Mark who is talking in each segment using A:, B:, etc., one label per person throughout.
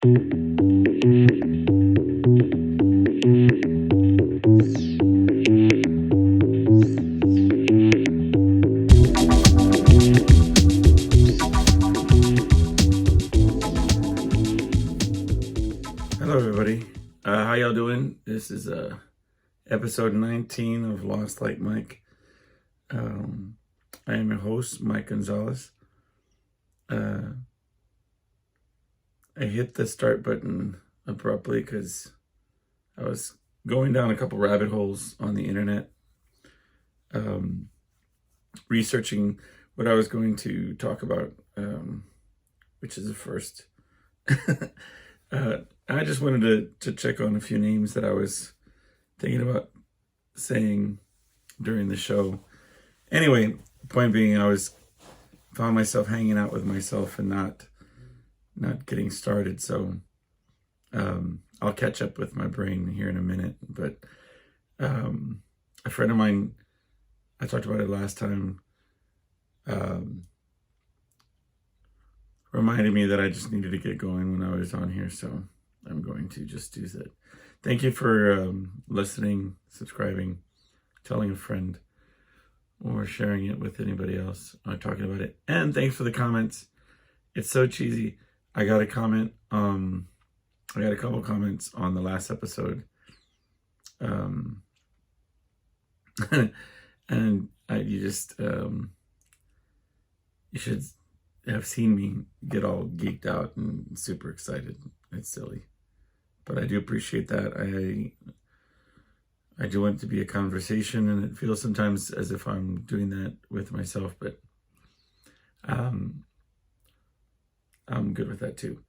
A: Hello, everybody. How y'all doing? This is episode 19 of Lostlikemike. I am your host, Mike Gonzalez. I hit the start button abruptly because I was going down a couple rabbit holes on the internet, researching what I was going to talk about, which is the first. I just wanted to check on a few names that I was thinking about saying during the show. Anyway, point being, found myself hanging out with myself and not getting started. So I'll catch up with my brain here in a minute. But a friend of mine, I talked about it last time, reminded me that I just needed to get going when I was on here. So I'm going to just do that. Thank you for listening, subscribing, telling a friend, or sharing it with anybody else, talking about it. And thanks for the comments. It's so cheesy. I got a comment. I got a couple comments on the last episode. And you should have seen me get all geeked out and super excited. It's silly. But I do appreciate that. I do want it to be a conversation, and it feels sometimes as if I'm doing that with myself, but I'm good with that too.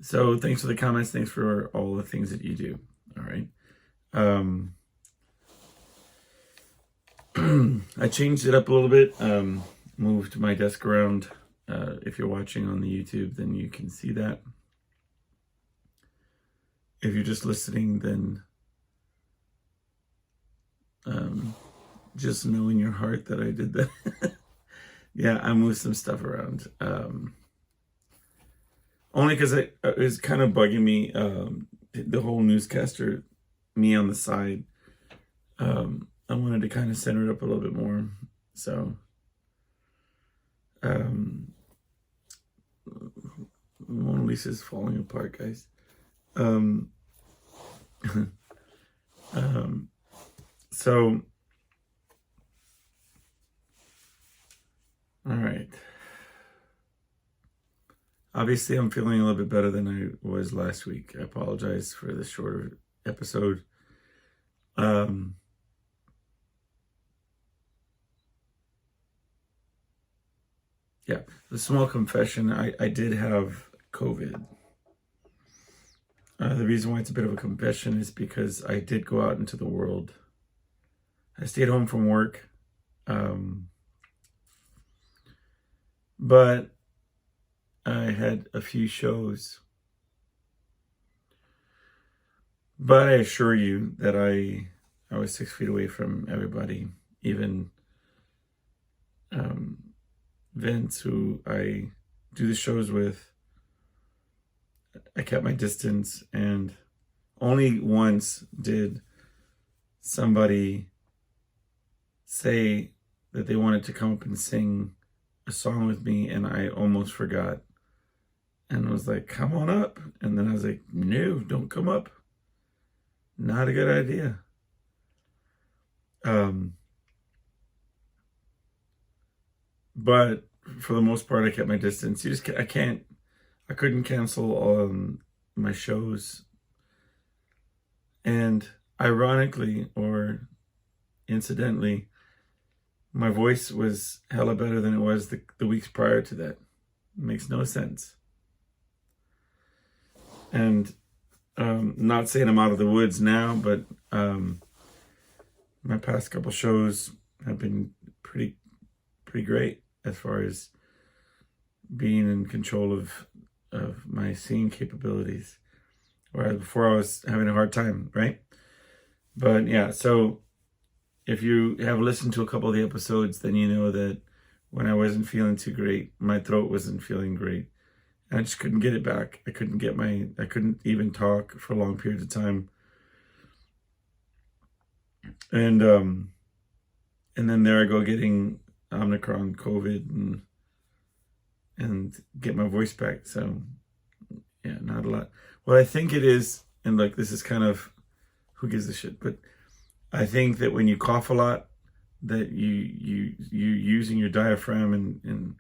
A: So thanks for the comments. Thanks for all the things that you do. All right. I changed it up a little bit, moved my desk around. If you're watching on the YouTube, then you can see that. If you're just listening, then just know in your heart that I did that. Yeah, I moved some stuff around. Only because it was kind of bugging me, the whole newscaster, me on the side. I wanted to kind of center it up a little bit more. So, Mona Lisa's falling apart, guys. So, all right. Obviously, I'm feeling a little bit better than I was last week. I apologize for the shorter episode. Yeah, the small confession, I did have COVID. The reason why it's a bit of a confession is because I did go out into the world. I stayed home from work. But I had a few shows. But I assure you that I was 6 feet away from everybody, even Vince, who I do the shows with. I kept my distance, and only once did somebody say that they wanted to come up and sing a song with me, and I almost forgot. And I was like, come on up. And then I was like, no, don't come up. Not a good idea. But for the most part, I kept my distance. I couldn't cancel my shows. And ironically, or incidentally, my voice was hella better than it was the weeks prior to that. It makes no sense. And not saying I'm out of the woods now, but my past couple shows have been pretty great as far as being in control of my singing capabilities. Whereas before I was having a hard time, right? But yeah, so if you have listened to a couple of the episodes, then you know that when I wasn't feeling too great, my throat wasn't feeling great. And I just couldn't get it back. I couldn't even talk for long periods of time. And then there I go getting Omicron, COVID, and get my voice back. So yeah, not a lot. What I think it is, and look, this is kind of, who gives a shit, but I think that when you cough a lot, that you using your diaphragm, and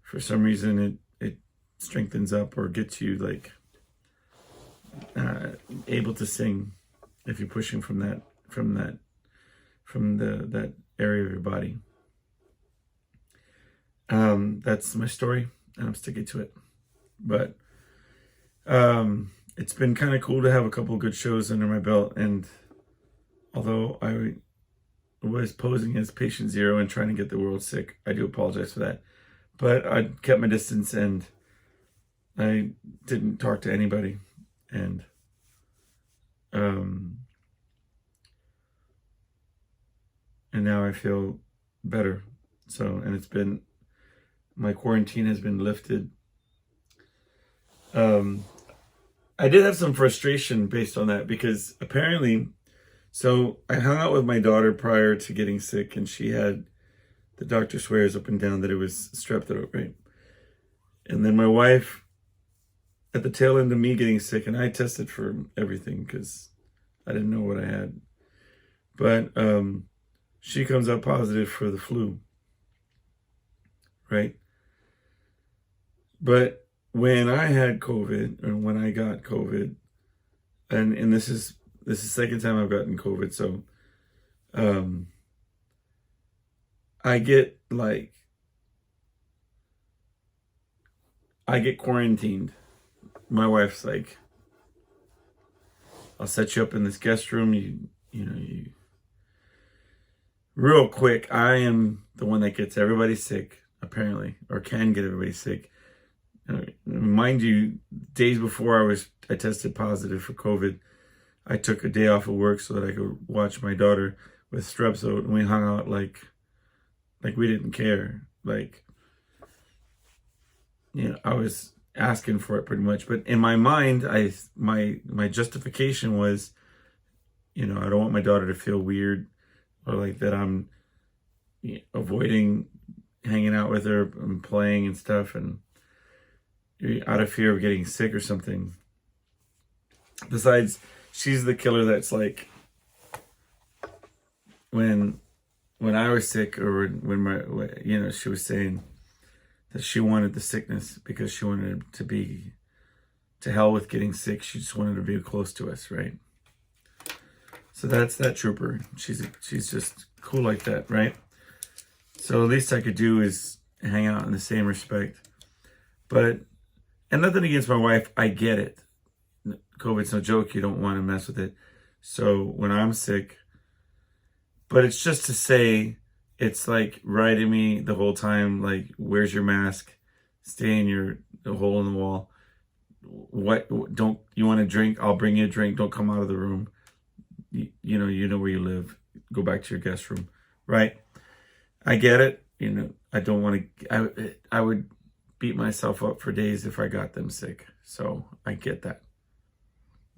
A: for some reason it strengthens up or gets you like able to sing if you're pushing from that area of your body. That's my story, and I'm sticking to it. But it's been kind of cool to have a couple of good shows under my belt, and although I was posing as patient zero and trying to get the world sick, I do apologize for that. But I kept my distance, and I didn't talk to anybody, and now I feel better. So, and my quarantine has been lifted. I did have some frustration based on that, because apparently, so I hung out with my daughter prior to getting sick, and the doctor swears up and down that it was strep throat, right? And then my wife, at the tail end of me getting sick, and I tested for everything because I didn't know what I had. But she comes up positive for the flu, right? But when I had COVID, or when I got COVID, and this is the second time I've gotten COVID, so I get quarantined. My wife's like, I'll set you up in this guest room. You real quick. I am the one that gets everybody sick, apparently, or can get everybody sick. Mind you, days before I tested positive for COVID, I took a day off of work so that I could watch my daughter with strep throat, and we hung out like we didn't care. Like, I was asking for it pretty much. But in my mind, my justification was, I don't want my daughter to feel weird, or like that I'm avoiding hanging out with her and playing and stuff, and out of fear of getting sick or something. Besides, she's the killer that's like, when I was sick, or when she was saying that she wanted the sickness because she wanted to be to hell with getting sick. She just wanted to be close to us, right? So that's that trooper. She's just cool like that, right? So the least I could do is hang out in the same respect. But, and nothing against my wife, I get it. COVID's no joke. You don't want to mess with it. So when I'm sick, but it's just to say, it's like writing me the whole time, like, where's your mask? Stay in the hole in the wall. Don't you want a drink? I'll bring you a drink. Don't come out of the room. You know where you live. Go back to your guest room, right? I get it. I don't want to, I would beat myself up for days if I got them sick. So I get that.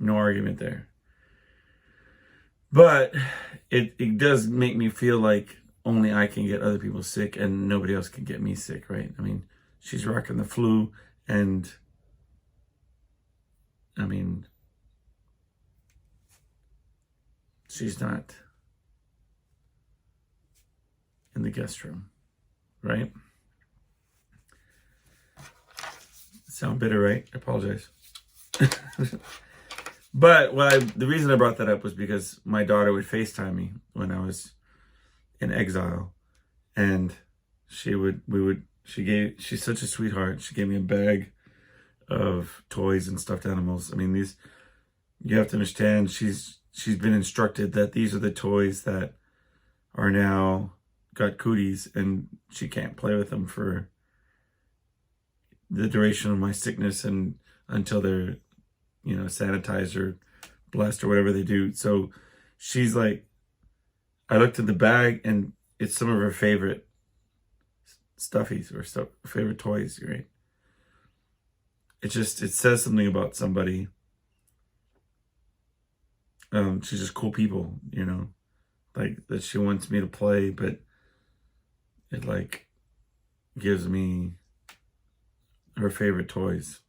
A: No argument there. But it does make me feel like only I can get other people sick and nobody else can get me sick, right? I mean, she's rocking the flu, and I mean, she's not in the guest room, right? Sound bitter, right? I apologize. But the reason I brought that up was because my daughter would FaceTime me when I was in exile, and she's such a sweetheart. She gave me a bag of toys and stuffed animals. I mean, you have to understand, she's been instructed that these are the toys that are now got cooties, and she can't play with them for the duration of my sickness and until they're sanitized or blessed or whatever they do. So she's like, I looked at the bag and it's some of her favorite stuffies or favorite toys, right? it says something about somebody. She's just cool people, you know, like that she wants me to play, but it like gives me her favorite toys.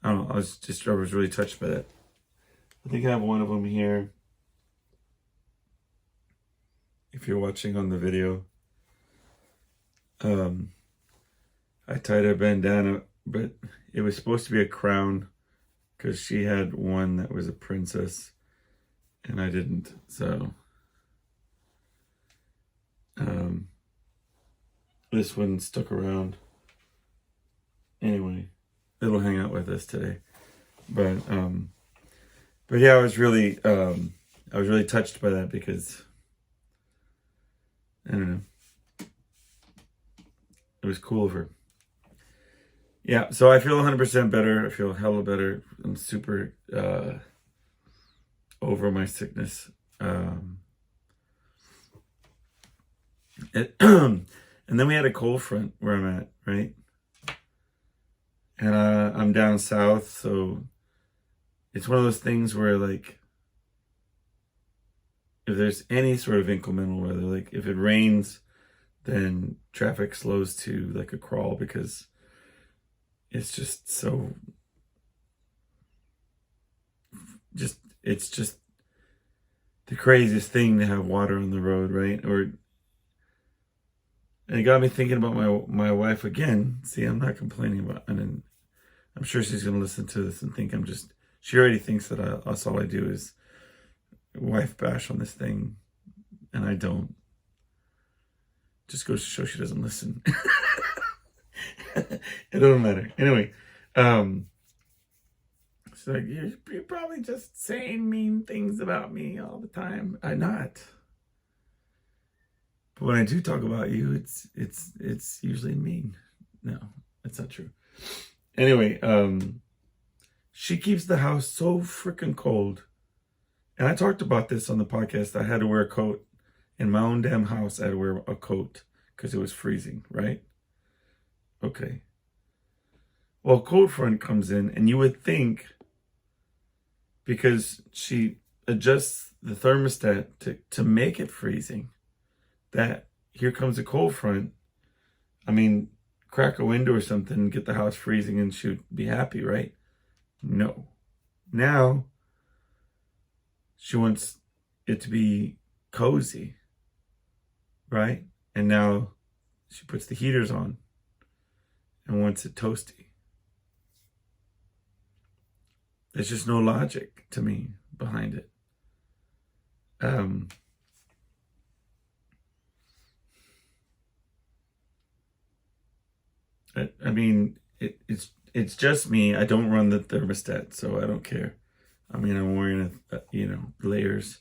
A: I don't know. I was really touched by that. I think I have one of them here. If you're watching on the video, I tied her bandana, but it was supposed to be a crown because she had one that was a princess and I didn't. So, this one stuck around. Anyway, it'll hang out with us today. But yeah, I was really touched by that because I don't know. It was cool of her. Yeah, so I feel 100% better. I feel hella better. I'm super over my sickness. And then we had a cold front where I'm at, right? And I'm down south, so it's one of those things where, like, if there's any sort of inclement weather, like if it rains, then traffic slows to like a crawl because it's just so, it's just the craziest thing to have water on the road, right? And it got me thinking about my wife again. See, I'm not complaining about, and I'm sure she's going to listen to this and think she already thinks that that's all I do is wife bash on this thing, and I don't. Just goes to show she doesn't listen. It doesn't matter. Anyway, she's like, you're probably just saying mean things about me all the time. I'm not. But when I do talk about you, it's usually mean. No, that's not true. Anyway, she keeps the house so freaking cold. And I talked about this on the podcast. I had to wear a coat. In my own damn house, I had to wear a coat because it was freezing, right? Okay. Well, cold front comes in, and you would think, because she adjusts the thermostat to make it freezing, that here comes a cold front. I mean, crack a window or something, get the house freezing, and she'd be happy, right? No. Now, she wants it to be cozy, right? And now she puts the heaters on and wants it toasty. There's just no logic to me behind it. I mean, it's just me. I don't run the thermostat, so I don't care. I mean, I'm wearing layers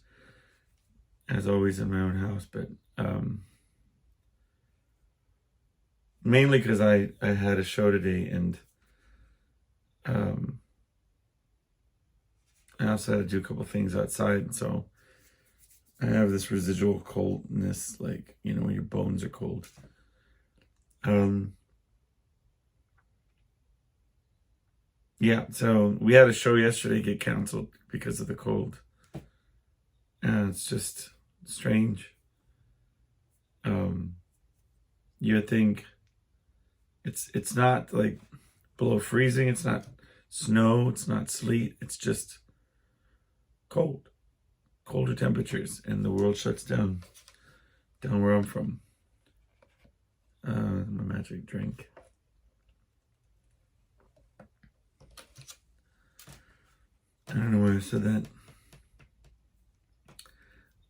A: as always in my own house, but mainly because I had a show today, and I also had to do a couple things outside, so I have this residual coldness, like, when your bones are cold. Yeah, so we had a show yesterday get canceled because of the cold. And it's just strange. You would think it's not like below freezing, it's not snow, it's not sleet, it's just cold. Colder temperatures, and the world shuts down where I'm from. My magic drink. I don't know why I said that.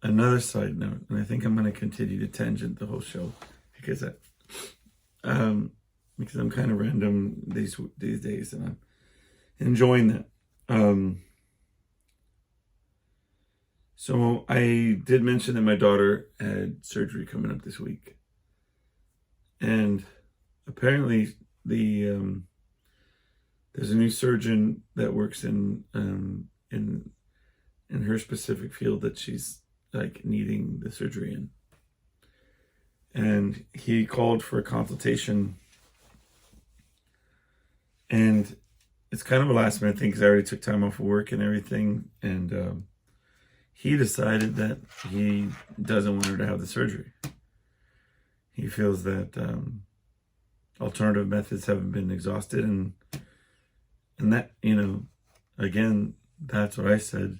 A: Another side note, and I think I'm going to continue to tangent the whole show because I'm kind of random these days, and I'm enjoying that. So I did mention that my daughter had surgery coming up this week, and apparently there's a new surgeon that works in her specific field that she's like needing the surgery in. And he called for a consultation, And it's kind of a last minute thing because I already took time off of work and everything. And he decided that he doesn't want her to have the surgery. He feels that alternative methods haven't been exhausted, and that, again, that's what I said.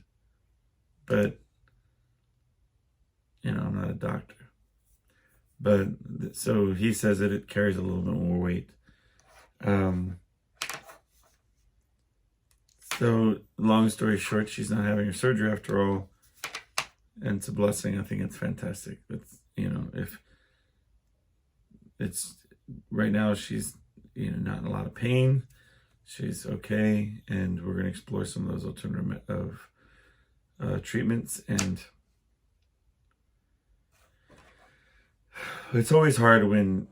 A: But I'm not a doctor. But so he says that it carries a little bit more weight. So long story short, she's not having her surgery after all, and it's a blessing. I think it's fantastic. It's if it's right now, she's not in a lot of pain. She's okay, and we're going to explore some of those alternative treatments. And it's always hard when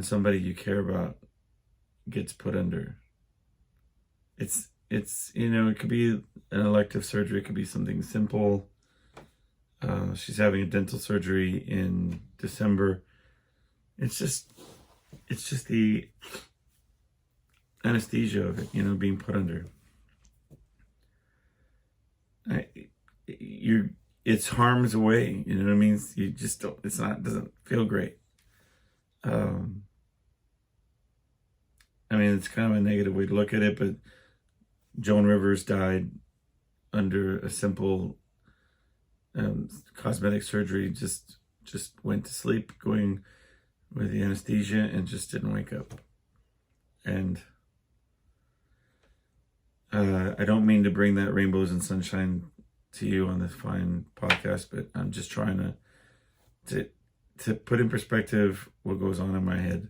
A: somebody you care about gets put under. It's it could be an elective surgery. It could be something simple. She's having a dental surgery in December. It's just the anesthesia of it, being put under. It's harm's way, you know what I mean? You just don't, doesn't feel great. It's kind of a negative way to look at it, but Joan Rivers died under a simple cosmetic surgery, just went to sleep going with the anesthesia and just didn't wake up. And I don't mean to bring that rainbows and sunshine to you on this fine podcast, but I'm just trying to put in perspective what goes on in my head.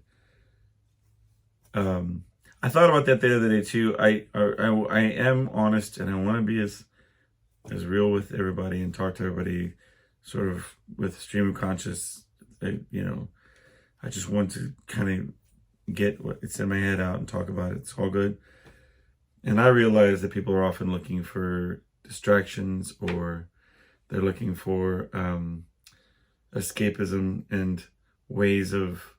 A: I thought about that the other day too. I am honest, and I want to be as real with everybody and talk to everybody sort of with stream of conscious. I just want to kind of get what's in my head out and talk about it. It's all good. And I realize that people are often looking for distractions, or they're looking for escapism and ways of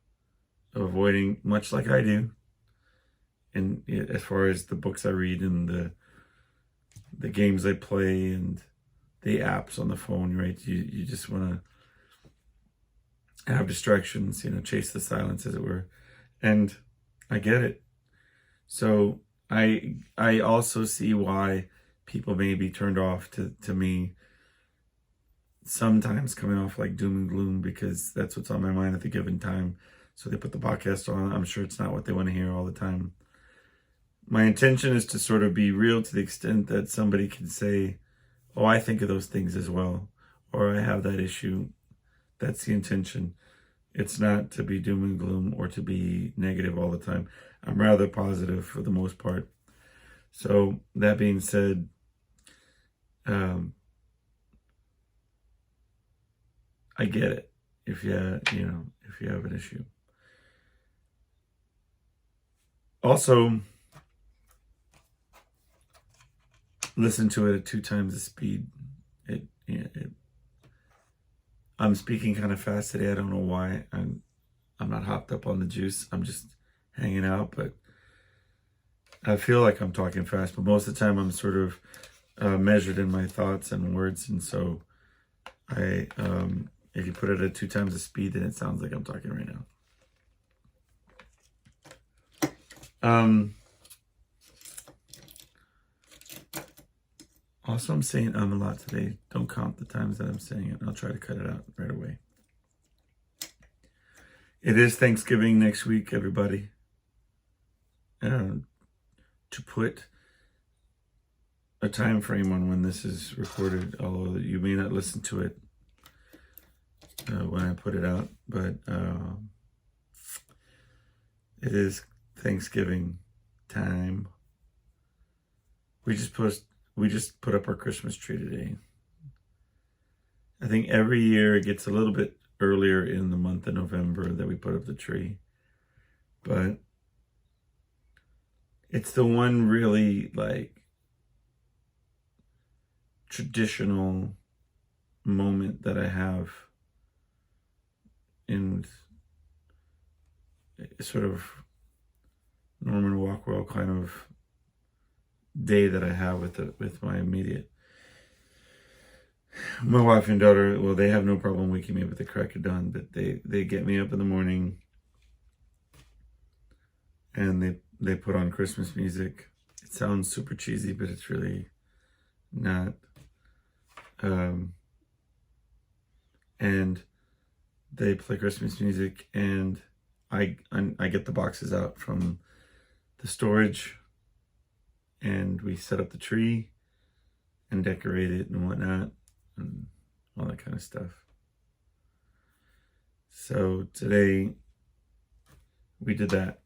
A: avoiding, much like I do. And as far as the books I read and the games I play and the apps on the phone, right? You just want to have distractions, chase the silence, as it were. And I get it. So I also see why people may be turned off to me sometimes, coming off like doom and gloom, because that's what's on my mind at the given time. So they put the podcast on. I'm sure it's not what they want to hear all the time. My intention is to sort of be real to the extent that somebody can say, oh, I think of those things as well, or I have that issue. That's the intention. It's not to be doom and gloom or to be negative all the time. I'm rather positive for the most part. So that being said, I get it if you have an issue. Also, listen to it at 2 times the speed. I'm speaking kind of fast today. I don't know why. I'm not hopped up on the juice. I'm just hanging out, but I feel like I'm talking fast. But most of the time, I'm sort of measured in my thoughts and words, and so if you put it at 2 times the speed, then it sounds like I'm talking right now. Also, I'm saying a lot today. Don't count the times that I'm saying it. I'll try to cut it out right away. It is Thanksgiving next week, everybody. To put a time frame on when this is recorded, although you may not listen to it when I put it out, but it is Thanksgiving time. We just put up our Christmas tree today. I think every year it gets a little bit earlier in the month of November that we put up the tree, but it's the one really traditional moment that I have in sort of Norman Rockwell kind of day that I have with my immediate. My wife and daughter, well, they have no problem waking me up with the crack of dawn, but they get me up in the morning and they put on Christmas music. It sounds super cheesy, but it's really not. And they play Christmas music, and I get the boxes out from the storage, and we set up the tree and decorate it and whatnot and all that kind of stuff. So today we did that,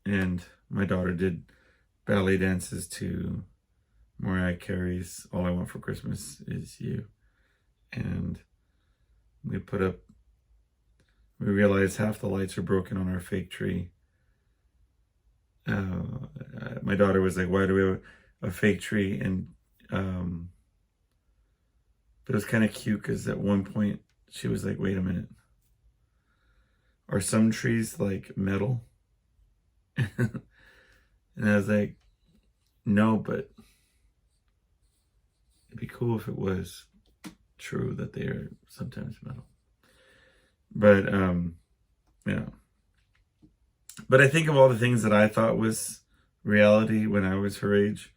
A: and my daughter did ballet dances to Mariah Carey's All I Want for Christmas Is You. And we realized half the lights are broken on our fake tree. My daughter was like, why do we have a fake tree? And it was kind of cute because at one point she was like, wait a minute, are some trees like metal? And I was like, no, but it'd be cool if it was true that they are sometimes metal. But yeah. But I think of all the things that I thought was reality when I was her age,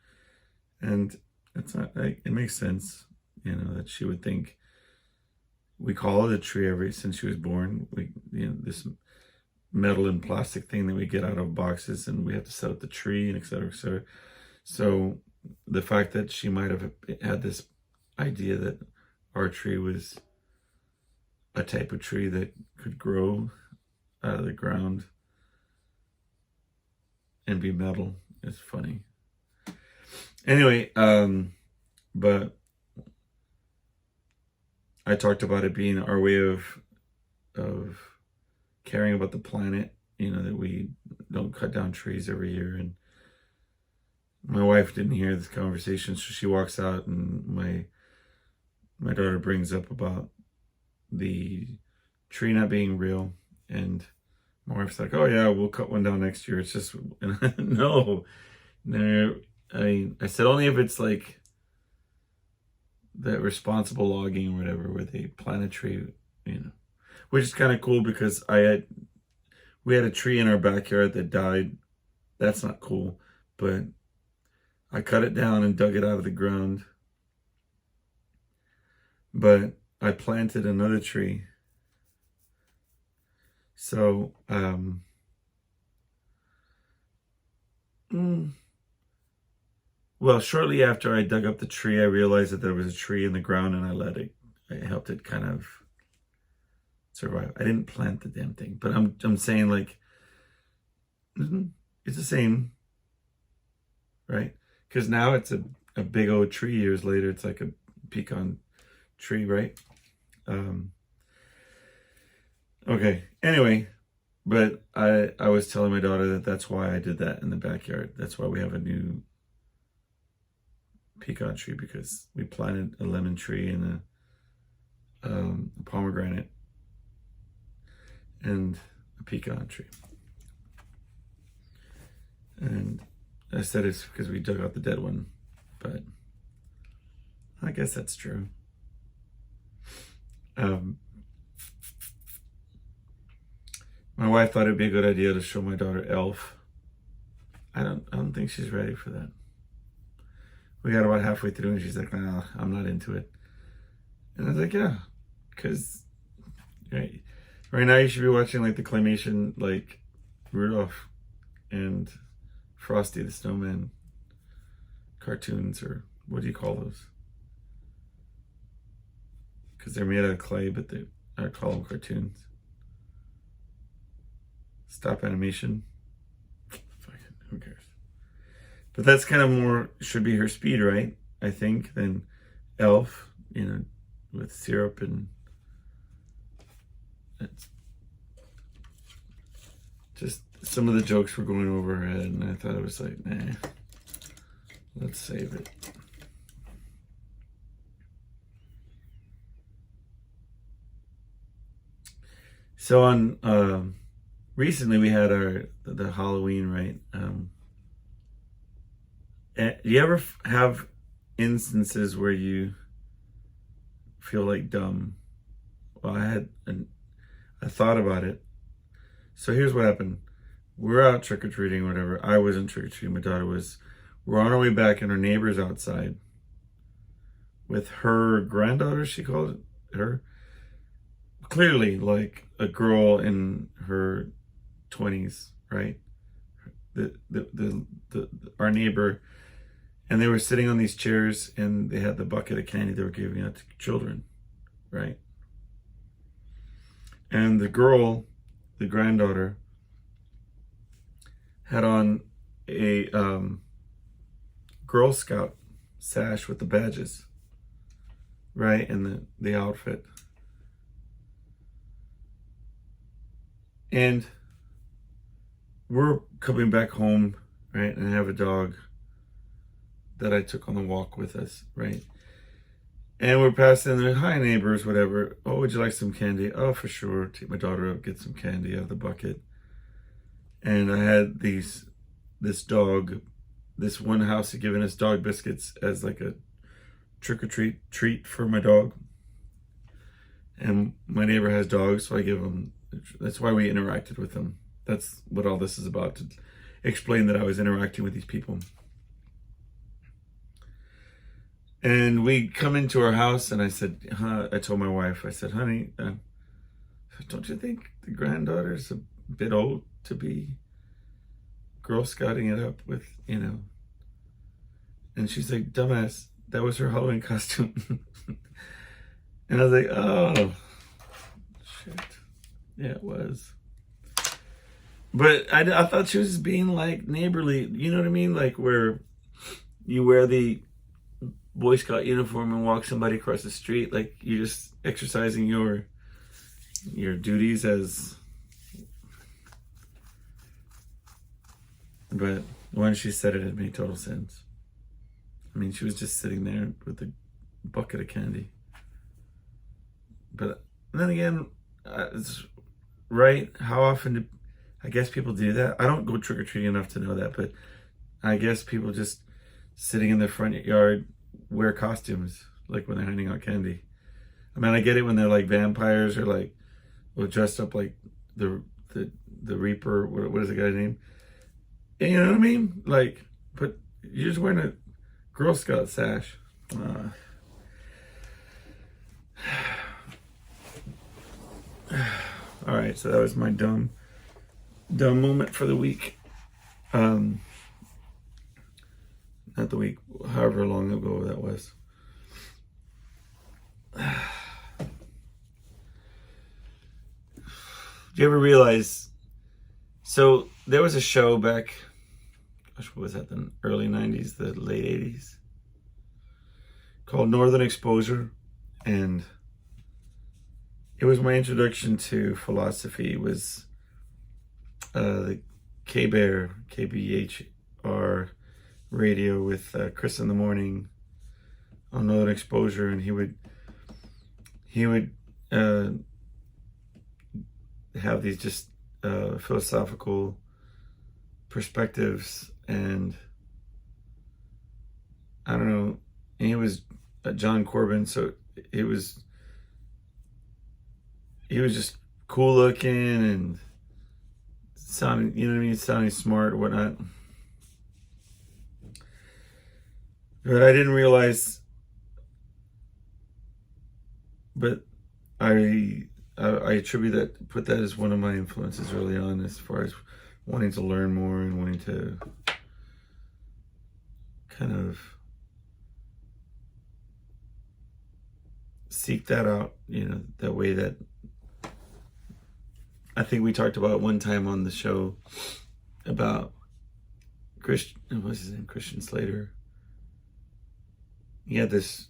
A: and it's not like, it makes sense, you know, that she would think we call it a tree since she was born. This metal and plastic thing that we get out of boxes, and we have to set up the tree and et cetera, et cetera. So the fact that she might have had this idea that our tree was a type of tree that could grow out of the ground and be metal is funny. Anyway, but I talked about it being our way of caring about the planet, you know, that we don't cut down trees every year. And my wife didn't hear this conversation, so she walks out, and my daughter brings up about the tree not being real, and my wife's like, oh yeah, we'll cut one down next year. It's just, no, I said only if it's like that responsible logging or whatever, where they plant a tree, you know, which is kind of cool because we had a tree in our backyard that died. That's not cool, but I cut it down and dug it out of the ground. But I planted another tree. So, well, shortly after I dug up the tree, I realized that there was a tree in the ground, and I helped it kind of survive. I didn't plant the damn thing, but I'm saying, like, it's the same, right? Because now it's a big old tree. Years later, it's like a pecan tree, right? Okay, anyway, but I was telling my daughter that that's why I did that in the backyard. That's why we have a new pecan tree, because we planted a lemon tree and a pomegranate and a pecan tree. And I said it's because we dug out the dead one, but I guess that's true. My wife thought it'd be a good idea to show my daughter Elf. I don't think she's ready for that. We got about halfway through, and she's like, nah, I'm not into it. And I was like, yeah, because right now you should be watching like the claymation, like Rudolph and Frosty the Snowman cartoons, or what do you call those? Because they're made out of clay, but I call them cartoons. Stop animation. Fucking, who cares? But that's kind of more, should be her speed, right? I think, than Elf, you know, with syrup and it's just some of the jokes were going over her head, and I thought it was like, nah, let's save it. So on recently we had the Halloween, right? Do you ever have instances where you feel like dumb? Well, I thought about it. So here's what happened. We're out trick-or-treating or whatever. I wasn't trick-or-treating, my daughter was. We're on our way back and our neighbor's outside with her granddaughter, she called it, her. Clearly like a girl in her 20s, right? Our neighbor, and they were sitting on these chairs and they had the bucket of candy they were giving out to children, right? And the girl, the granddaughter, had on a Girl Scout sash with the badges, right? And the outfit. And we're coming back home, right? And I have a dog that I took on the walk with us, right? And we're passing the hi neighbors, whatever. Oh, would you like some candy? Oh, for sure. Take my daughter up, get some candy out of the bucket. And I had this dog, this one house had given us dog biscuits as like a trick-or-treat treat for my dog. And my neighbor has dogs, so I give him, that's why we interacted with them. That's what all this is about, to explain that I was interacting with these people. And we come into our house and I said, I told my wife, I said, honey, don't you think the granddaughter's a bit old to be Girl Scouting it up with, you know? And she's like, dumbass, that was her Halloween costume. And I was like, oh, shit. Yeah, it was. But I thought she was being like neighborly, you know what I mean? Like where you wear the Boy Scout uniform and walk somebody across the street, like you're just exercising your duties as. But when she said it made total sense. I mean, she was just sitting there with a bucket of candy. But then again, it's right. How often do I guess people do that? I don't go trick-or-treating enough to know that, but I guess people just sitting in their front yard wear costumes, like when they're handing out candy. I mean, I get it when they're like vampires or like, well, dressed up like the Reaper. What is the guy's name? You know what I mean? Like, but you're just wearing a Girl Scout sash. All right, so that was my dumb moment for the week. Not the week, however long ago that was. Do you ever realize? So there was a show back, gosh, what was that, the early 90s, the late 80s, called Northern Exposure. And it was my introduction to philosophy. It was the K-Bear, KBHR radio with Chris in the morning on Northern Exposure. And he would have these just philosophical perspectives, and I don't know, and he was John Corbin, so he was just cool looking and sounding, you know what I mean, sounding smart or whatnot. But I didn't realize, but I attribute that, put that as one of my influences early on, as far as wanting to learn more and wanting to kind of seek that out, you know, that way. That I think we talked about one time on the show about what's his name, Christian Slater. He had this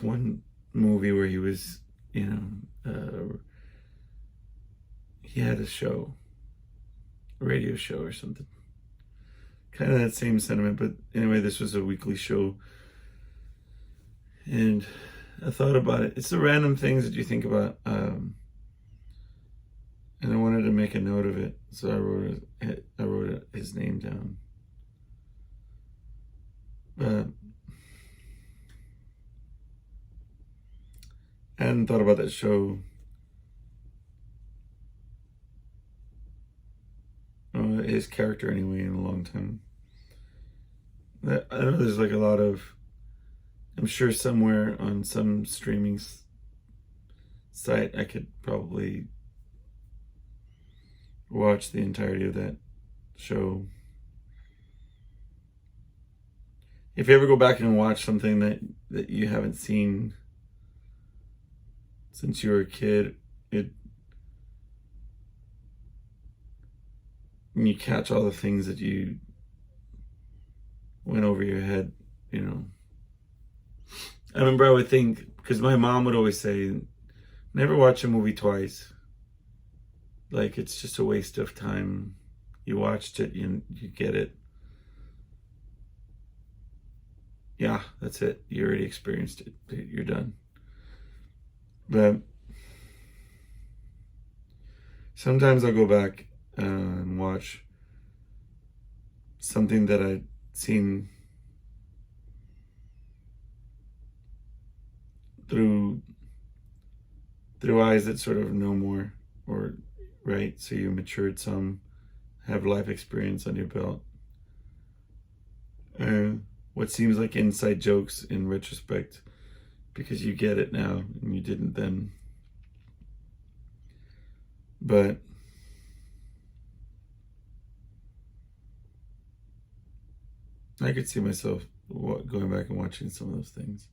A: one movie where he was, you know, he had a show, a radio show or something. Kind of that same sentiment, but anyway, this was a weekly show. And I thought about it. It's the random things that you think about. and I wanted to make a note of it, so I wrote his name down. But I hadn't thought about that show, his character anyway, in a long time. I know there's like a lot of, I'm sure somewhere on some streaming site I could probably watch the entirety of that show. If you ever go back and watch something that you haven't seen since you were a kid, and you catch all the things that you went over your head, you know. I remember I would think, because my mom would always say, never watch a movie twice. Like, it's just a waste of time. You watched it, you get it. Yeah, that's it. You already experienced it. You're done. But sometimes I'll go back and watch something that I'd seen through eyes that sort of know more, or right, so you matured some, have life experience on your belt. What seems like inside jokes in retrospect, because you get it now and you didn't then. But I could see myself going back and watching some of those things.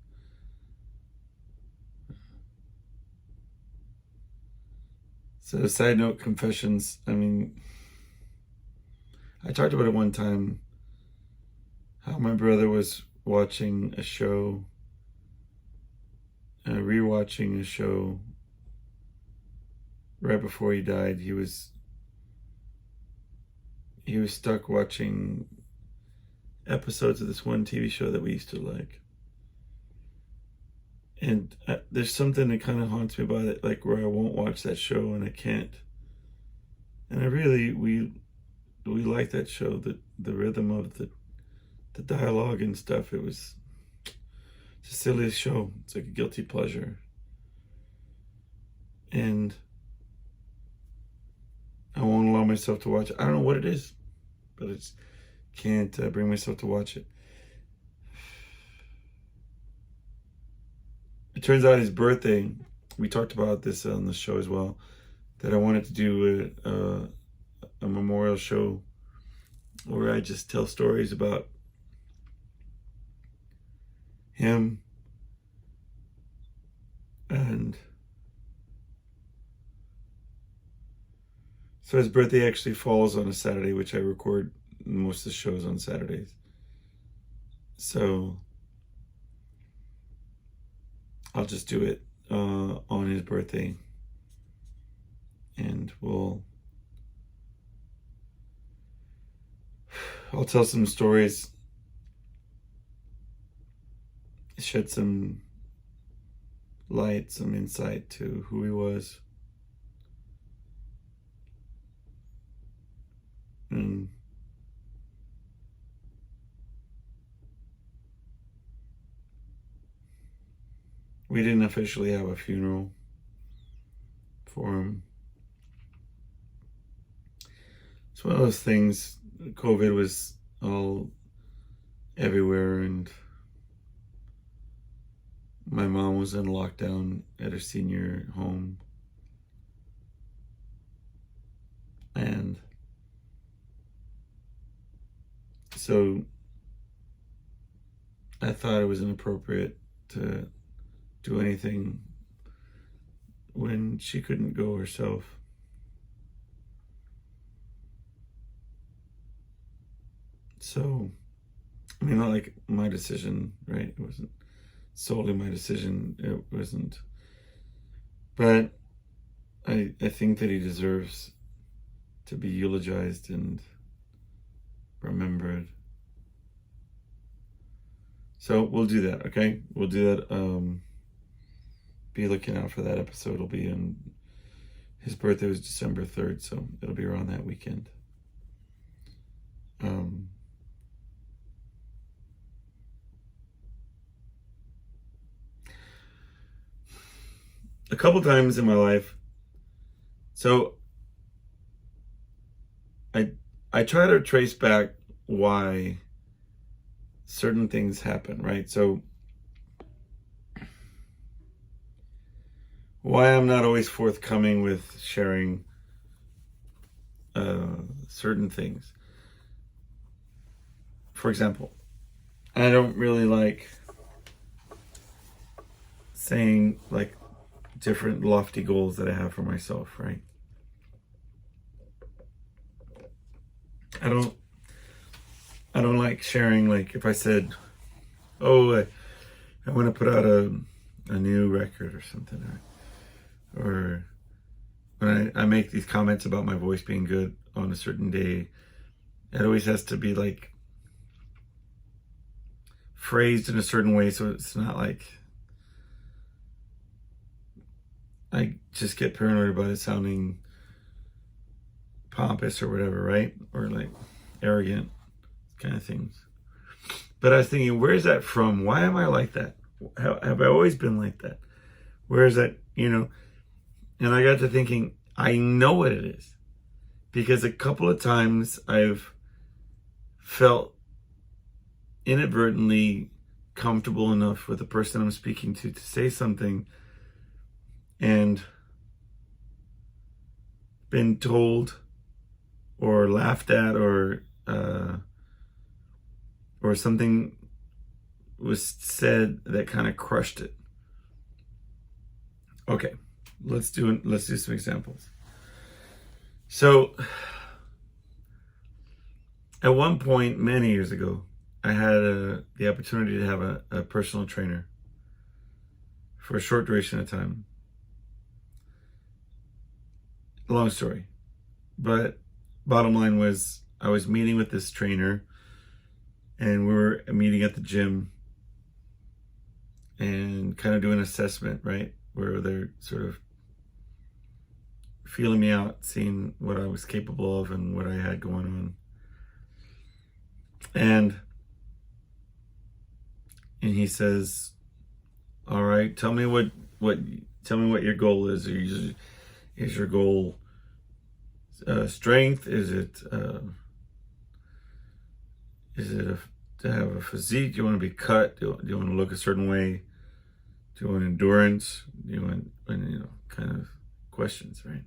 A: So, side note, confessions. I mean, I talked about it one time, how my brother was watching a show, rewatching a show right before he died. He was stuck watching episodes of this one TV show that we used to like. And there's something that kind of haunts me about it, like where I won't watch that show and I can't. And we like that show, the rhythm of the dialogue and stuff. It was the silliest show. It's like a guilty pleasure. And I won't allow myself to watch it. I don't know what it is, but it's can't bring myself to watch it. It turns out his birthday, we talked about this on the show as well, that I wanted to do a memorial show where I just tell stories about him. And so his birthday actually falls on a Saturday, which I record most of the shows on Saturdays. So I'll just do it on his birthday, and I'll tell some stories, shed some light, some insight to who he was. And we didn't officially have a funeral for him. It's one of those things. COVID was all everywhere, and my mom was in lockdown at her senior home. And so I thought it was inappropriate to do anything when she couldn't go herself. So, I mean, not like my decision, right? It wasn't solely my decision. It wasn't. But I think that he deserves to be eulogized and remembered. So we'll do that, okay? We'll do that. Be looking out for that episode. It'll be on His birthday was December 3rd, so it'll be around that weekend. A couple times in my life, so I try to trace back why certain things happen, right? So why I'm not always forthcoming with sharing certain things. For example, I don't really like saying like different lofty goals that I have for myself, right? I don't like sharing, like if I said, oh, I want to put out a new record or something, or when I make these comments about my voice being good on a certain day, it always has to be like phrased in a certain way, so it's not like I just get paranoid about it sounding pompous or whatever, right? Or like arrogant kind of things. But I was thinking, where is that from? Why am I like that? Have I always been like that? Where is that, And I got to thinking, I know what it is. Because a couple of times I've felt inadvertently comfortable enough with the person I'm speaking to say something and been told or laughed at or something was said that kind of crushed it. Okay, let's do some examples. So at one point many years ago, I had the opportunity to have a personal trainer for a short duration of time. Long story, but bottom line was I was meeting with this trainer and we were meeting at the gym and kind of doing an assessment, right? Where they're sort of feeling me out, seeing what I was capable of and what I had going on. And he says, all right, tell me what your goal is. Is your goal strength? Is it to have a physique? Do you want to be cut? Do you want to look a certain way? Do you want endurance? Do you want kind of questions, right?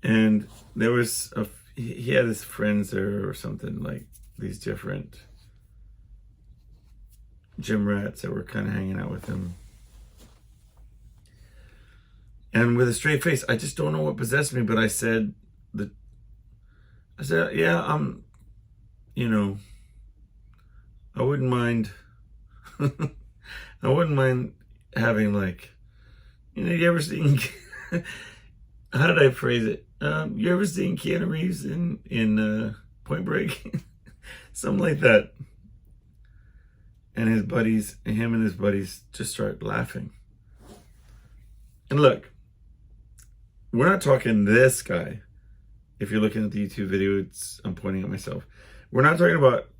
A: And there was he had his friends there or something, like these different gym rats that were kind of hanging out with him. And with a straight face, I just don't know what possessed me, but I said, yeah, I wouldn't mind, I wouldn't mind having like, you ever seen, how did I phrase it? You ever seen Keanu Reeves in Point Break? Something like that. And him and his buddies just start laughing. And look, we're not talking this guy. If you're looking at the YouTube video, I'm pointing at myself. We're not talking about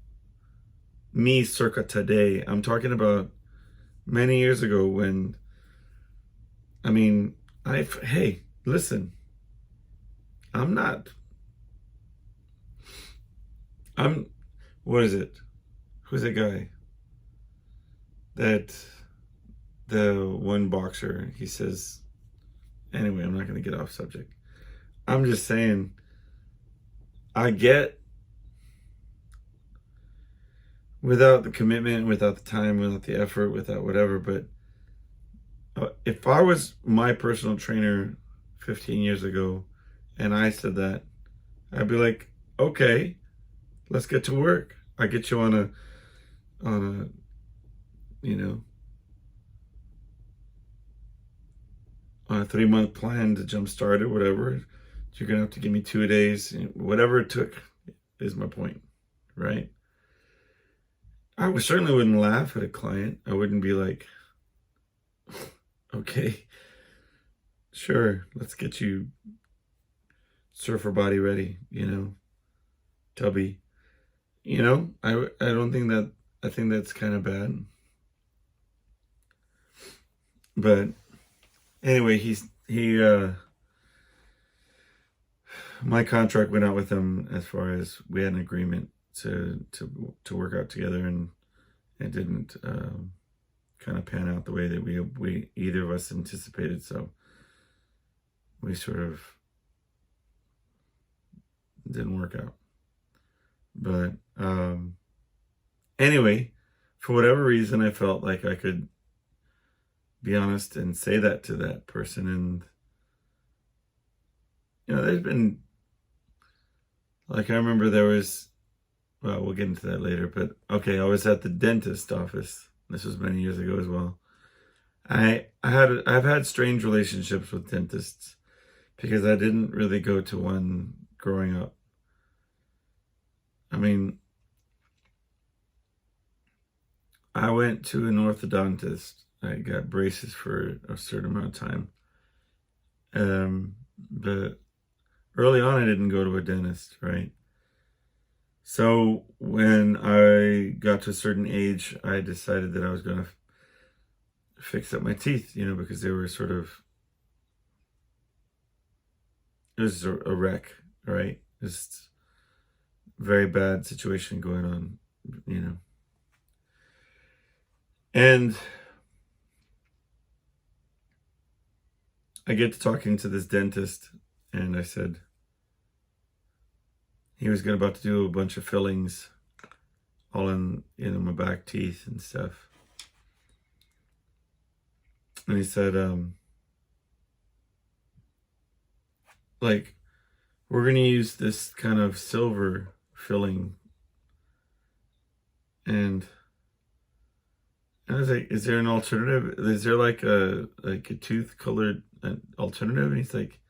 A: me circa today. I'm talking about many years ago when, hey, listen, what is it? Who's that guy? The one boxer, he says, anyway, I'm not going to get off subject. I'm just saying, I get without the commitment, without the time, without the effort, without whatever, but if I was my personal trainer 15 years ago and I said that, I'd be like, okay, let's get to work. I get you on a 3-month plan to jumpstart it, whatever. You're going to have to give me 2 days, whatever it took is my point, right? I certainly wouldn't laugh at a client. I wouldn't be like, okay, sure, let's get you surfer body ready, tubby. I don't think that, I think that's kind of bad. But anyway, my contract went out with him as far as we had an agreement to work out together, and it didn't kind of pan out the way that we either of us anticipated. So we sort of didn't work out. But anyway, for whatever reason, I felt like I could be honest and say that to that person. And there's been, like, I remember there was, well, we'll get into that later, but okay, I was at the dentist office. This was many years ago as well. I've had strange relationships with dentists because I didn't really go to one growing up. I mean, I went to an orthodontist. I got braces for a certain amount of time. But early on, I didn't go to a dentist, right? So when I got to a certain age, I decided that I was going to fix up my teeth, because they were sort of, it was a wreck, right? Just very bad situation going on, And I get to talking to this dentist, and I said he was about to do a bunch of fillings all in my back teeth and stuff. And he said, like, we're going to use this kind of silver filling. And I was like, is there an alternative? Is there like a tooth colored alternative? And he's like,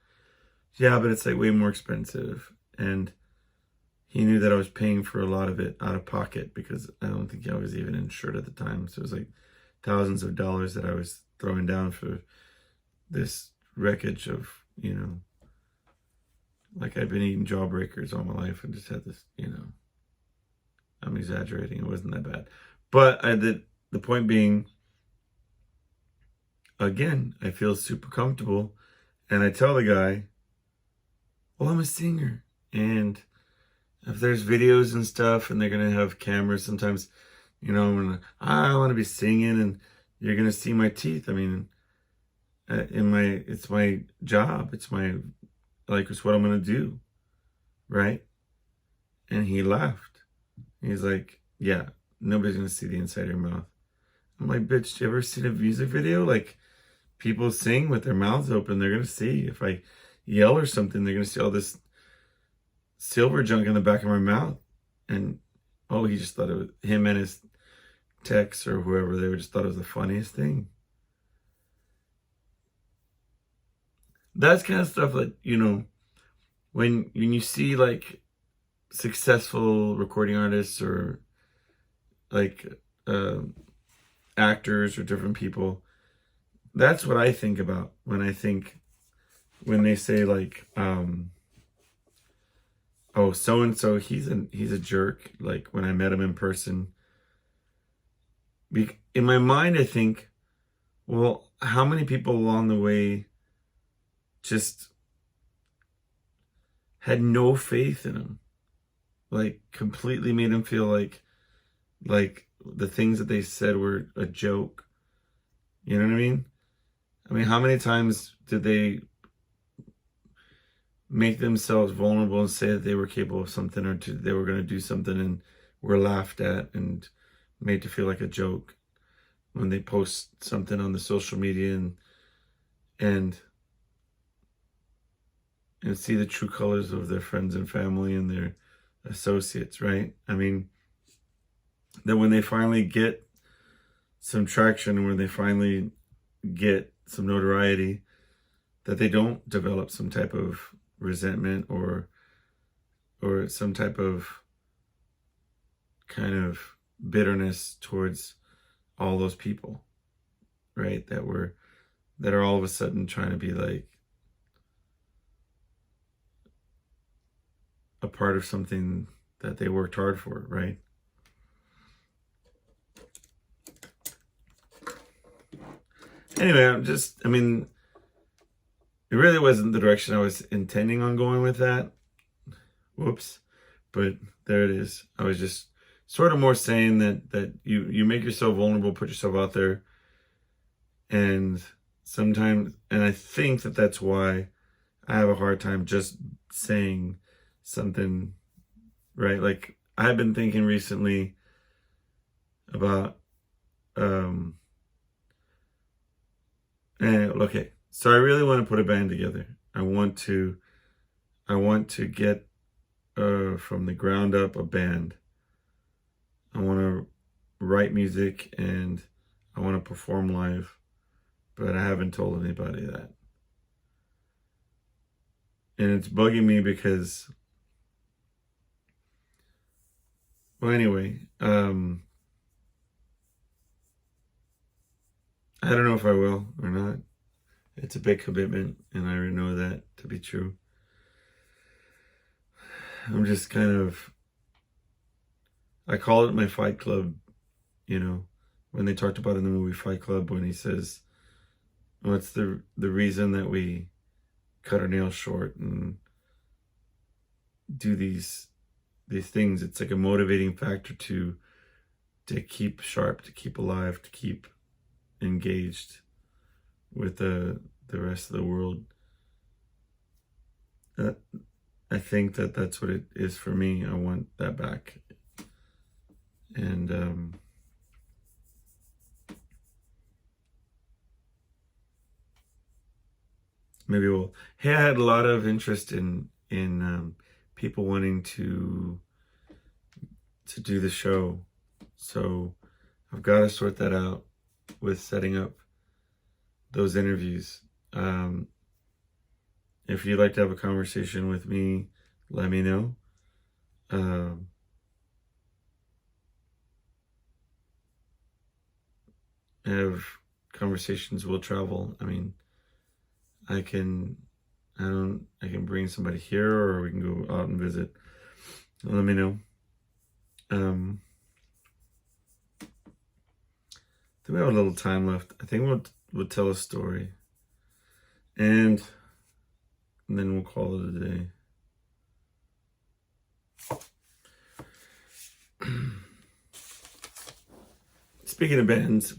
A: yeah, but it's like way more expensive. And he knew that I was paying for a lot of it out of pocket because I don't think I was even insured at the time. So it was like thousands of dollars that I was throwing down for this wreckage of, like I'd been eating jawbreakers all my life and just had this, I'm exaggerating. It wasn't that bad. But the point being, again, I feel super comfortable. And I tell the guy, well, I'm a singer. And if there's videos and stuff and they're going to have cameras sometimes, when I want to be singing and you're going to see my teeth. I mean, it's my job. It's what I'm going to do. Right. And he laughed. He's like, yeah, nobody's going to see the inside of your mouth. I'm like, bitch, you ever seen a music video? Like, people sing with their mouths open. They're going to see. If I yell or something, they're going to see all this silver junk in the back of my mouth. And, he just thought it was him and his techs or whoever. They just thought it was the funniest thing. That's kind of stuff that, when you see, like, successful recording artists or, like, actors or different people, that's what I think about when they say, like, oh, so-and-so, he's a jerk. Like, when I met him in person, in my mind, I think, well, how many people along the way just had no faith in him, like completely made him feel like the things that they said were a joke. You know what I mean? I mean, how many times did they make themselves vulnerable and say that they were capable of something, or they were going to do something, and were laughed at and made to feel like a joke when they post something on the social media and see the true colors of their friends and family and their associates, right? I mean, that when they finally get some traction, when they finally get some notoriety, that they don't develop some type of resentment or some type of kind of bitterness towards all those people, right? That are all of a sudden trying to be like a part of something that they worked hard for, right? Anyway, it really wasn't the direction I was intending on going with that. Whoops. But there it is. I was just sort of more saying that you make yourself vulnerable, put yourself out there. And sometimes, and I think that's why I have a hard time just saying something, right? Like, I've been thinking recently about, okay, so I really want to put a band together. I want to get from the ground up a band. I want to write music and I want to perform live, but I haven't told anybody that. And it's bugging me because, well, anyway, I don't know if I will or not. It's a big commitment, and I already know that to be true. I'm just kind of, I call it my Fight Club, when they talked about in the movie Fight Club, when he says, what's the reason that we cut our nails short and do these things? It's like a motivating factor to keep sharp, to keep alive, to keep engaged with the rest of the world. I think that's what it is for me. I want that back. And maybe we'll. Hey, I had a lot of interest in people wanting to do the show, so I've got to sort that out with setting up those interviews. If you'd like to have a conversation with me, let me know. Have conversations will travel. I mean, I can bring somebody here, or we can go out and visit. Let me know. Do we have a little time left? I think we'll tell a story, and then we'll call it a day. Speaking of bands, I've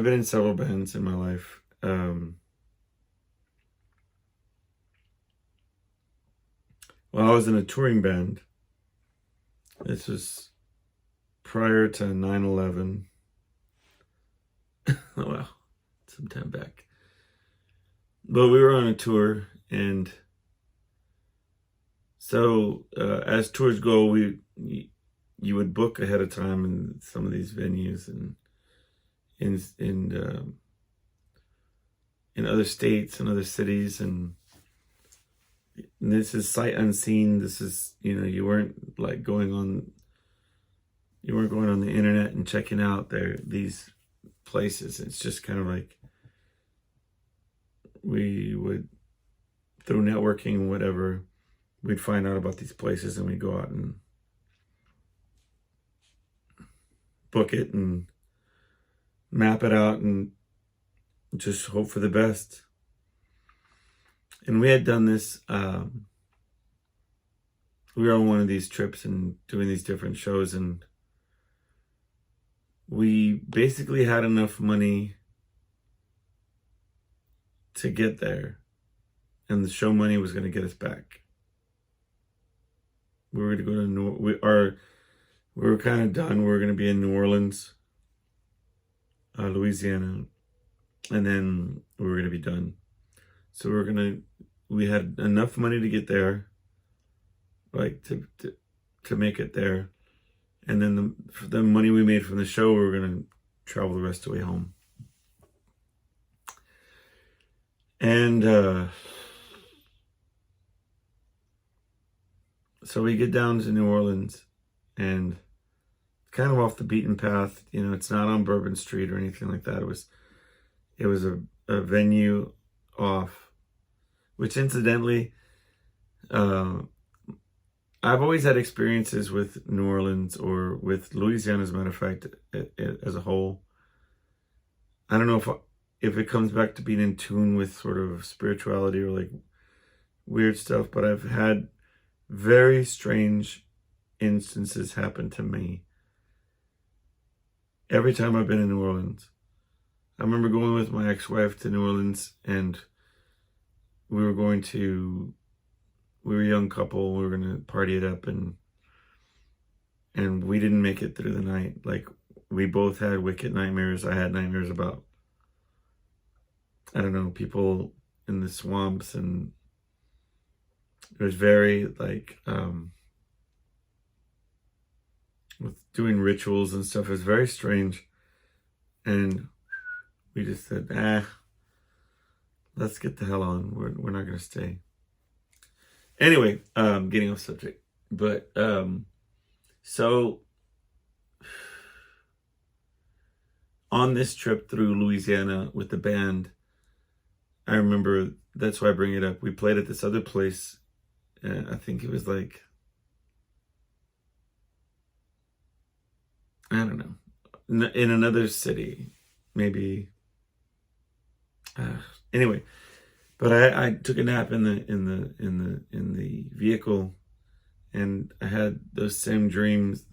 A: been in several bands in my life. Well, I was in a touring band. This was prior to 9/11. Oh, wow, some time back. But we were on a tour, and so as tours go, you would book ahead of time in some of these venues and in other states and other cities, and this is sight unseen. This is, you weren't going on the internet and checking out these places. It's just kind of like we would, through networking and whatever, we'd find out about these places and we'd go out and book it and map it out and just hope for the best. And we had done this. We were on one of these trips and doing these different shows, and we basically had enough money to get there, and the show money was going to get us back. We were going to go to we were kind of done. We were going to be in New Orleans, Louisiana, and then we were going to be done. So we had enough money to get there, to make it there. And then the money we made from the show, we were going to travel the rest of the way home. And so we get down to New Orleans, and kind of off the beaten path. It's not on Bourbon Street or anything like that. It was a venue off, which incidentally, Uh, I've always had experiences with New Orleans or with Louisiana, as a matter of fact, as a whole. I don't know if it comes back to being in tune with sort of spirituality or like weird stuff, but I've had very strange instances happen to me every time I've been in New Orleans. I remember going with my ex-wife to New Orleans, and we were a young couple, we were going to party it up, and we didn't make it through the night. Like, we both had wicked nightmares. I had nightmares about, I don't know, people in the swamps, and it was very like, with doing rituals and stuff. It was very strange. And we just said, let's get the hell on. We're not going to stay. Anyway, getting off subject. But, so on this trip through Louisiana with the band, I remember, that's why I bring it up. We played at this other place. I think it was like, I don't know, in another city, maybe. Anyway, but I took a nap in the vehicle, and I had those same dreams,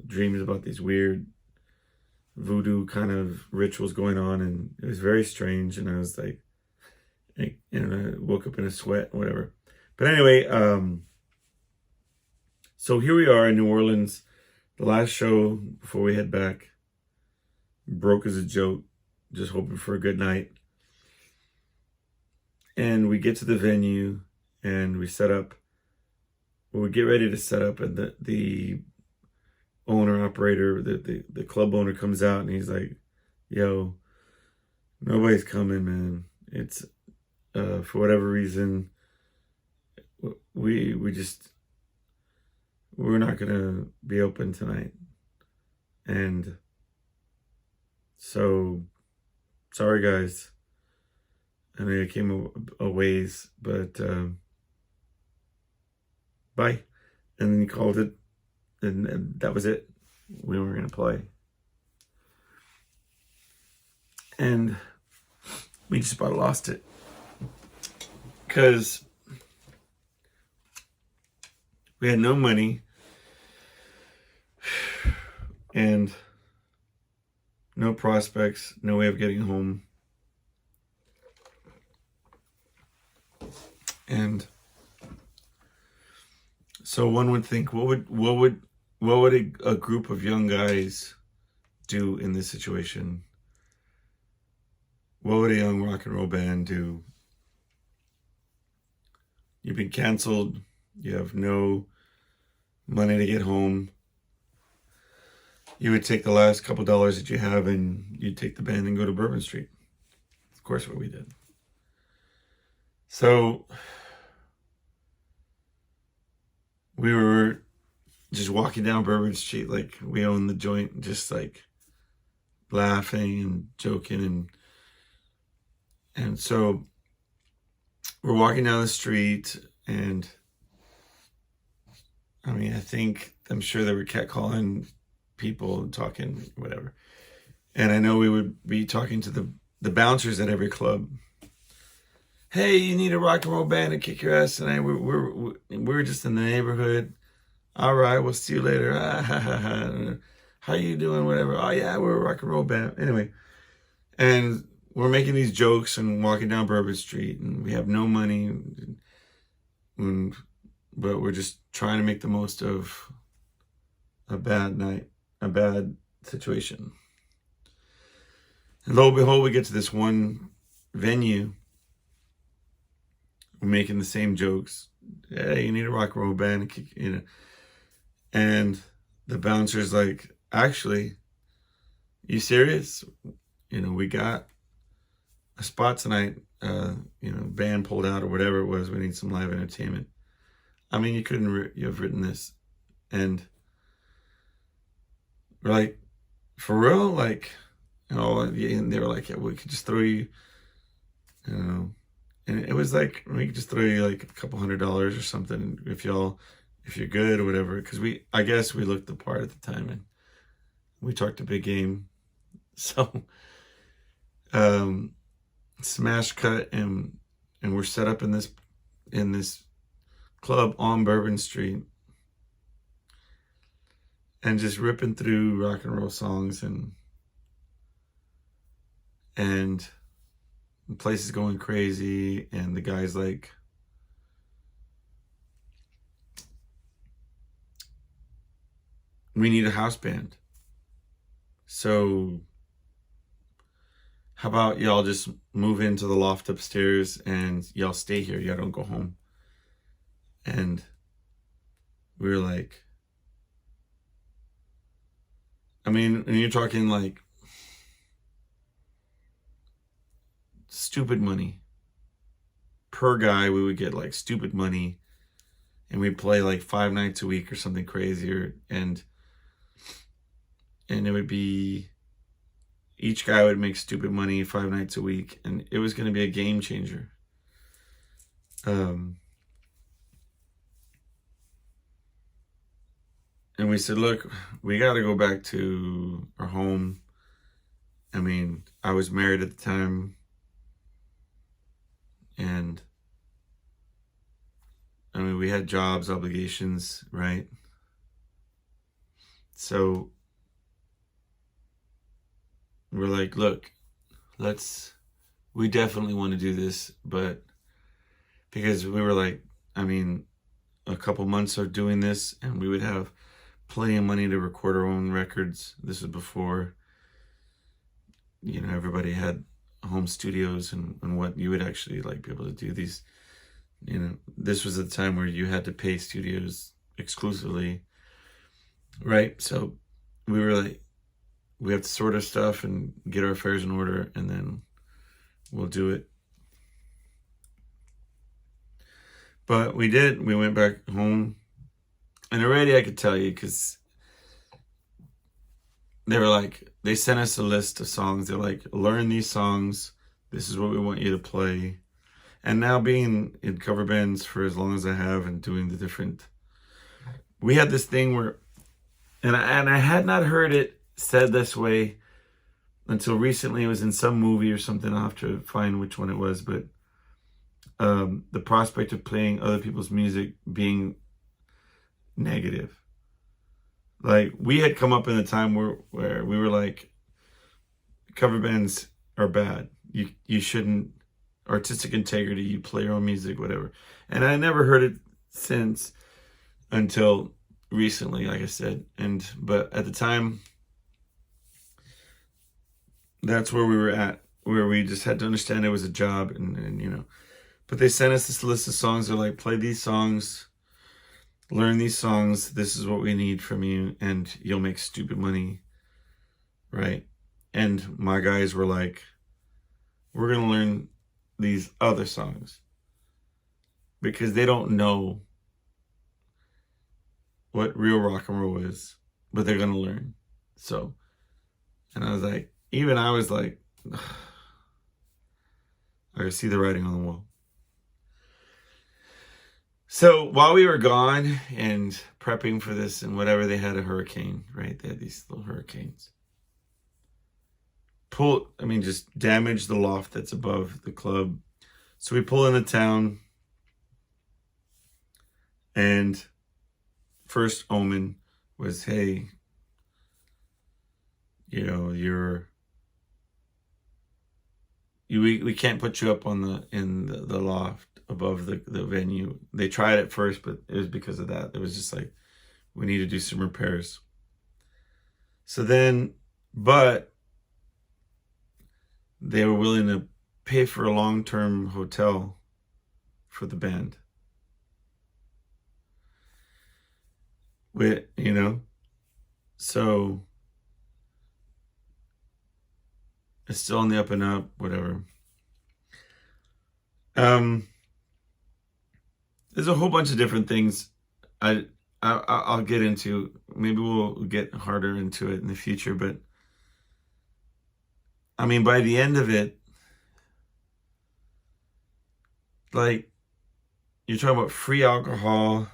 A: dreams about these weird voodoo kind of rituals going on, and it was very strange. And I was like, I woke up in a sweat, whatever. But anyway, so here we are in New Orleans, the last show before we head back. Broke as a joke, just hoping for a good night. And we get to the venue, and we set up. Well, we get ready to set up, and the owner operator, the club owner comes out, and he's like, "Yo, nobody's coming, man. It's for whatever reason, we're not gonna be open tonight, and so sorry, guys. I know you came a ways, but bye." And then he called it, and that was it. We weren't gonna play, and we just about lost it, because we had no money and no prospects, no way of getting home. And so one would think, what would a group of young guys do in this situation? What would a young rock and roll band do? You've been canceled. You have no money to get home. You would take the last couple dollars that you have, and you'd take the band and go to Bourbon Street. Of course, what we did. So we were just walking down Bourbon Street like we owned the joint, just like laughing and joking, and so we're walking down the street, and I mean, I'm sure they were catcalling people and talking, whatever. And I know we would be talking to the bouncers at every club. "Hey, you need a rock and roll band to kick your ass tonight? We're just in the neighborhood. All right, we'll see you later. How you doing? Whatever. Oh yeah, we're a rock and roll band." Anyway, and we're making these jokes and walking down Bourbon Street, and we have no money, but we're just trying to make the most of a bad night, a bad situation. And lo and behold, we get to this one venue. We're making the same jokes. "Hey, you need a rock and roll band," and the bouncer's like, "Actually, you serious? We got a spot tonight. Band pulled out or whatever it was. We need some live entertainment. I mean, you have written this." And we're like, "For real?" Like, and they were like, "Yeah, we could just throw you, And it was like, we could just throw you like a couple $100 or something if you're good or whatever. Because I guess we looked the part at the time and we talked a big game. So, smash cut, and we're set up in this club on Bourbon Street and just ripping through rock and roll songs, and the place is going crazy, and the guy's like, we need a house band. So how about y'all just move into the loft upstairs and y'all stay here. Y'all don't go home. And we were like, I mean, and you're talking like stupid money. Per guy, we would get like stupid money, and we'd play like 5 nights a week or something crazier. And it would be, each guy would make stupid money 5 nights a week, and it was going to be a game changer. And we said, look, we got to go back to our home. I mean, I was married at the time, and I mean, we had jobs, obligations, right? So we're like, look, we definitely want to do this, but because we were like, I mean, a couple months of doing this and we would have plenty of money to record our own records. This was before, everybody had home studios and what you would actually like be able to do these, this was the time where you had to pay studios exclusively, right? So we were like, we have to sort our stuff and get our affairs in order, and then we'll do it. But we did. We went back home, and already I could tell you, because they sent us a list of songs. They're like, learn these songs. This is what we want you to play. And now being in cover bands for as long as I have and doing the different, we had this thing where, and I had not heard it said this way until recently. It was in some movie or something. I'll have to find which one it was, but the prospect of playing other people's music being negative. Like, we had come up in a time where we were like, cover bands are bad. You shouldn't, artistic integrity, you play your own music, whatever. And I never heard it since until recently, like I said. But at the time, that's where we were at, where we just had to understand it was a job, and but they sent us this list of songs. They're like, play these songs, learn these songs. This is what we need from you, and you'll make stupid money, right? And my guys were like, we're going to learn these other songs because they don't know what real rock and roll is, but they're going to learn. So, and I was like, I was like, ugh, I could see the writing on the wall. So while we were gone and prepping for this and whatever, they had a hurricane, right? They had these little hurricanes. Just damaged the loft that's above the club. So we pull into town, and first omen was, hey, we can't put you up in the loft above the venue. They tried it first, but it was because of that. It was just like, we need to do some repairs. So then, but they were willing to pay for a long-term hotel for the band. So it's still on the up and up, whatever. There's a whole bunch of different things I'll get into. Maybe we'll get harder into it in the future, but I mean, by the end of it, like, you're talking about free alcohol.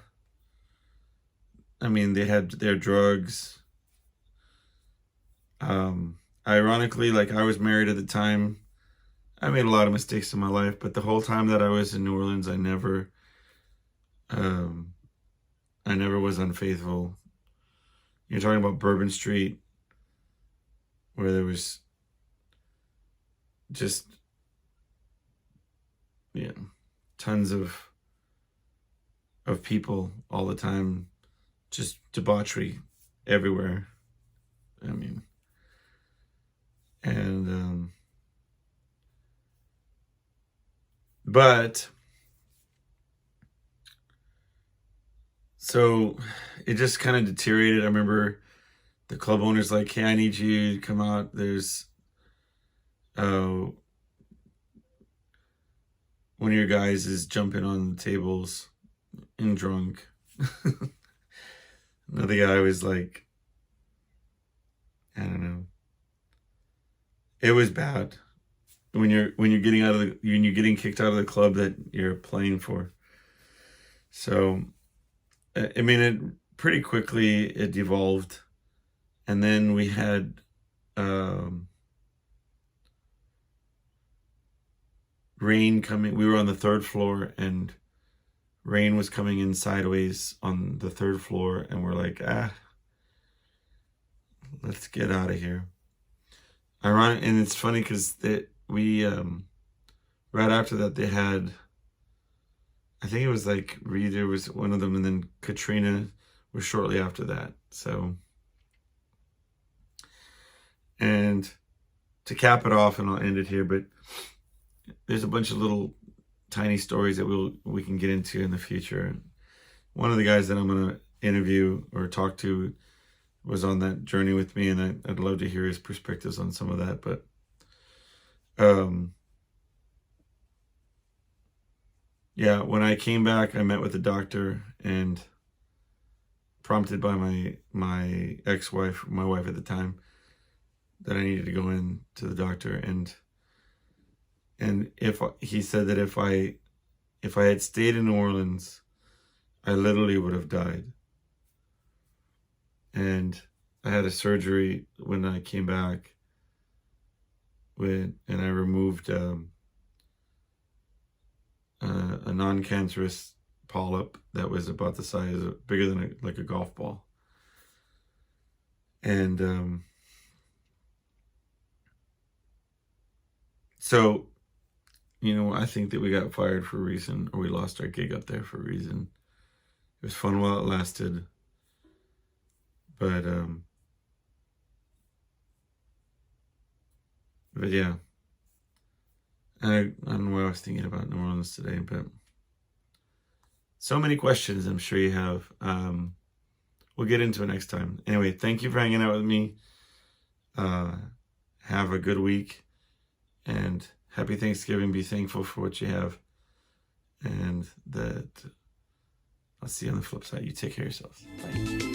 A: I mean, they had their drugs. Ironically, like, I was married at the time. I made a lot of mistakes in my life, but the whole time that I was in New Orleans, I never was unfaithful. You're talking about Bourbon Street, where there was just, tons of people all the time, just debauchery everywhere. I mean, and but so it just kind of deteriorated. I remember the club owner's like, "Hey, I need you to come out. There's one of your guys is jumping on the tables and drunk." Another guy was like, I don't know. It was bad when you're getting kicked out of the club that you're playing for. So, I mean, it pretty quickly it devolved, and then we had rain coming. We were on the third floor, and rain was coming in sideways on the third floor, and we're like, let's get out of here. Ironic, and it's funny because we right after that they had, I think it was like Rita was one of them, and then Katrina was shortly after that. So, and to cap it off, and I'll end it here, but there's a bunch of little tiny stories that we can get into in the future. One of the guys that I'm going to interview or talk to was on that journey with me, and I'd love to hear his perspectives on some of that. But yeah, when I came back, I met with the doctor, and prompted by my ex-wife, my wife at the time, that I needed to go in to the doctor, and he said that if I had stayed in New Orleans, I literally would have died. And I had a surgery when I came back, and I removed a non-cancerous polyp that was about the size of, bigger than like a golf ball. And so, I think that we got fired for a reason, or we lost our gig up there for a reason. It was fun while it lasted, but yeah, I don't know what I was thinking about New Orleans today, but so many questions I'm sure you have. We'll get into it next time. Anyway, thank you for hanging out with me. Have a good week, and happy Thanksgiving. Be thankful for what you have, and that I'll see you on the flip side. You take care of yourselves. Bye.